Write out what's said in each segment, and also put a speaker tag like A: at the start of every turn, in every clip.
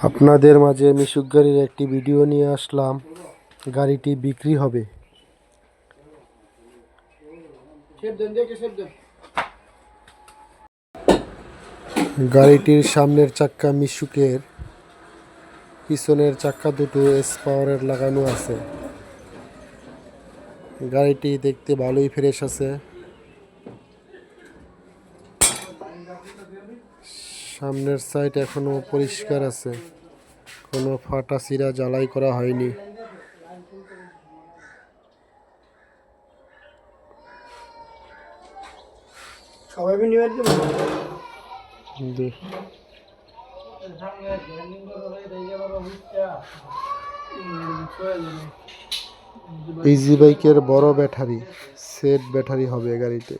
A: আপনাদের মাঝে মিশুক গাড়ির একটি ভিডিও নিয়ে আসলাম। গাড়িটি বিক্রি হবে। গাড়িটির সামনের চাক্কা মিশুকের, পিছনের চাক্কা দুটো এস পাওয়ারের লাগানো আছে। গাড়িটি দেখতে ভালোই ফ্রেশ আছে। সামনের সাইড এখনো পরিষ্কার আছে, কোনো ফাটা চিরা জ্বালাই করা হয়নি। ইজি বাইকের বড় ব্যাটারি, সেট ব্যাটারি হবে গাড়িতে।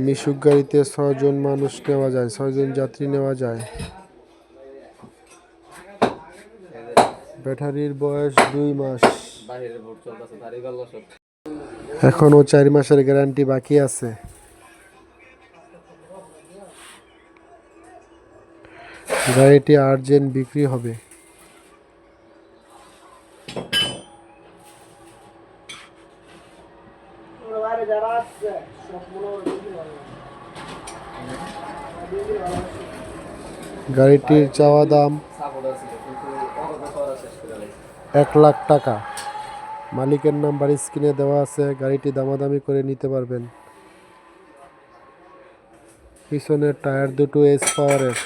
A: মিশুক গাড়িতে 6 জন মানুষ নেওয়া যায়, 6 জন যাত্রী নেওয়া যায়। ব্যাটারির বয়স 2 মাস, এখনো 4 মাসের গ্যারান্টি বাকি আছে। গাড়িটি আর্জেন্ট বিক্রি হবে। গাড়িটির চাওয়া দাম 1 লাখ টাকা। মালিকের নাম্বার স্ক্রিনে দেওয়া আছে, গাড়িটি দামাদামি করে নিতে পারবেন। পিছনের টায়ার দুটো এস পাওয়ারের।